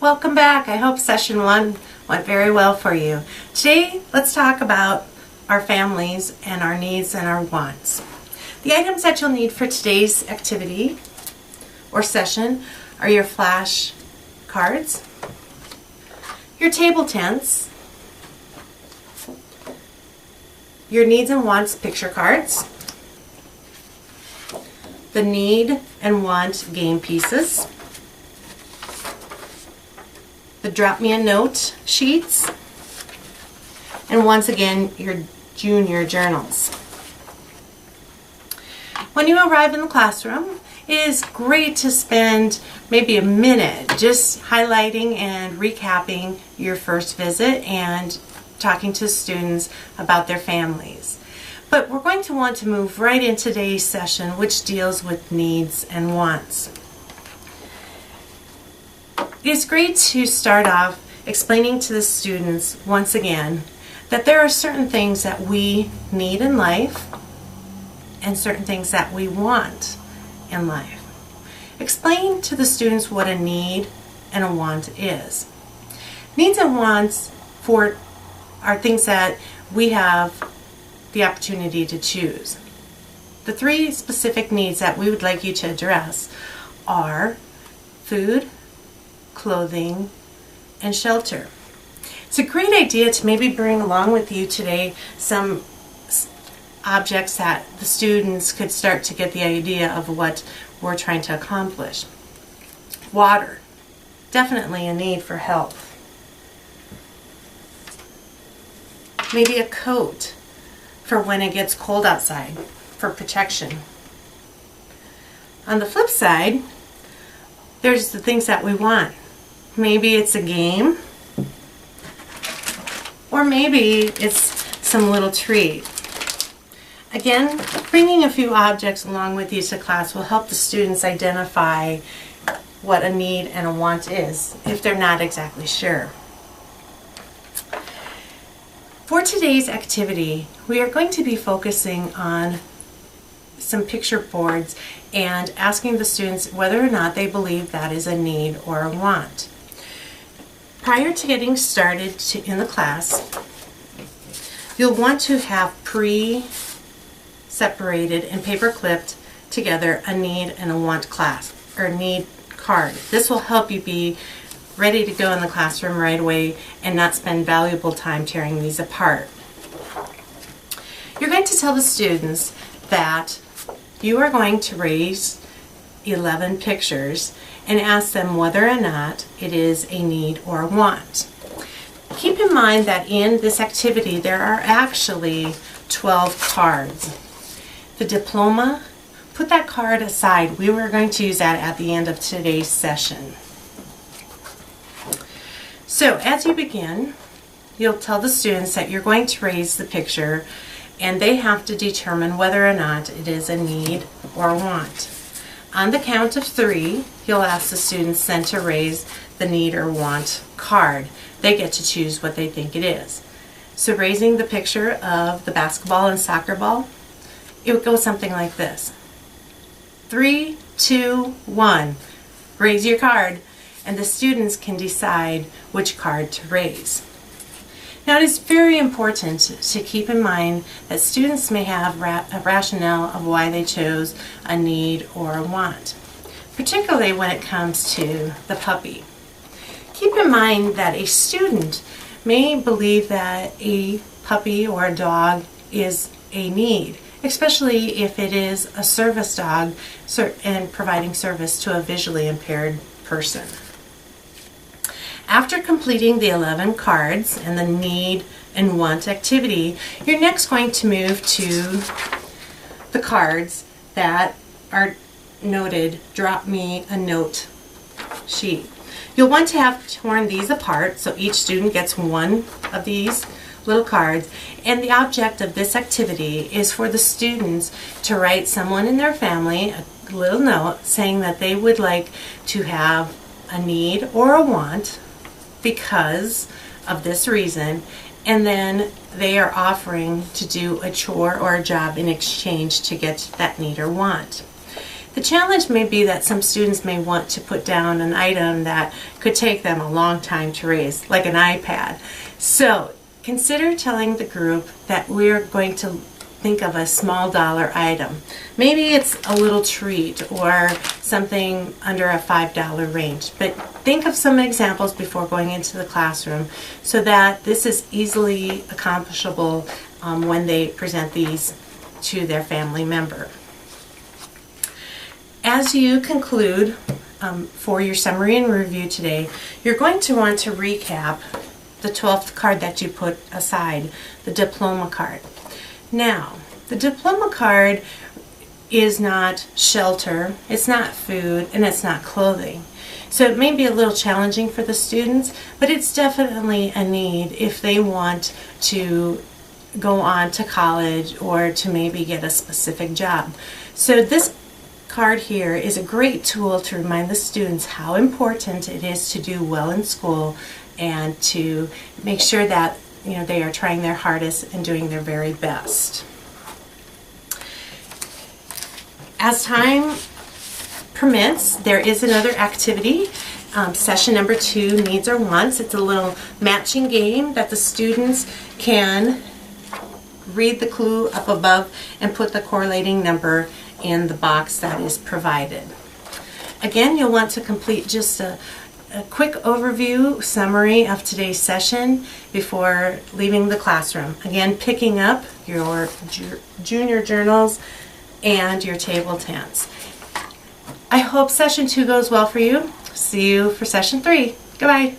Welcome back. I hope session 1 went very well for you. Today, let's talk about our families and our needs and our wants. The items that you'll need for today's activity or session are your flash cards, your table tents, your needs and wants picture cards, the need and want game pieces, the drop me a note sheets, and once again your junior journals. When you arrive in the classroom, it is great to spend maybe a minute just highlighting and recapping your first visit and talking to students about their families. But we're going to want to move right into today's session, which deals with needs and wants. It's great to start off explaining to the students once again that there are certain things that we need in life and certain things that we want in life. Explain to the students what a need and a want is. Needs and wants are things that we have the opportunity to choose. The 3 specific needs that we would like you to address are food, clothing, and shelter. It's a great idea to maybe bring along with you today some objects that the students could start to get the idea of what we're trying to accomplish. Water, definitely a need for health. Maybe a coat for when it gets cold outside, for protection. On the flip side, there's the things that we want. Maybe it's a game, or maybe it's some little treat. Again, bringing a few objects along with you to class will help the students identify what a need and a want is, if they're not exactly sure. For today's activity, we are going to be focusing on some picture boards and asking the students whether or not they believe that is a need or a want. Prior to getting started in the class, you'll want to have pre-separated and paper clipped together a need and a want class or need card. This will help you be ready to go in the classroom right away and not spend valuable time tearing these apart. You're going to tell the students that you are going to raise 11 pictures and ask them whether or not it is a need or a want. Keep in mind that in this activity there are actually 12 cards. The diploma, put that card aside. We were going to use that at the end of today's session. So as you begin, you'll tell the students that you're going to raise the picture and they have to determine whether or not it is a need or a want. On the count of 3, you'll ask the students then to raise the need or want card. They get to choose what they think it is. So raising the picture of the basketball and soccer ball, it would go something like this. 3, 2, 1. Raise your card, and the students can decide which card to raise. Now it is very important to keep in mind that students may have a rationale of why they chose a need or a want, particularly when it comes to the puppy. Keep in mind that a student may believe that a puppy or a dog is a need, especially if it is a service dog and providing service to a visually impaired person. After completing the 11 cards and the need and want activity, you're next going to move to the cards that are noted drop me a note sheet. You'll want to have torn these apart so each student gets one of these little cards, and the object of this activity is for the students to write someone in their family a little note saying that they would like to have a need or a want because of this reason, and then they are offering to do a chore or a job in exchange to get that need or want. The challenge may be that some students may want to put down an item that could take them a long time to raise, like an iPad. So consider telling the group that we're going to think of a small dollar item. Maybe it's a little treat or something under a $5 range, but think of some examples before going into the classroom so that this is easily accomplishable when they present these to their family member. As you conclude for your summary and review today, you're going to want to recap the 12th card that you put aside, the diploma card. Now, the diploma card is not shelter, it's not food, and it's not clothing. So it may be a little challenging for the students, but it's definitely a need if they want to go on to college or to maybe get a specific job. So this card here is a great tool to remind the students how important it is to do well in school and to make sure that they are trying their hardest and doing their very best. As time permits, there is another activity, session number 2, Needs or Wants. It's a little matching game that the students can read the clue up above and put the correlating number in the box that is provided. Again, you'll want to complete just a quick overview summary of today's session before leaving the classroom. Again, picking up your junior journals and your table 10s. I hope session 2 goes well for you. See you for session 3. Goodbye.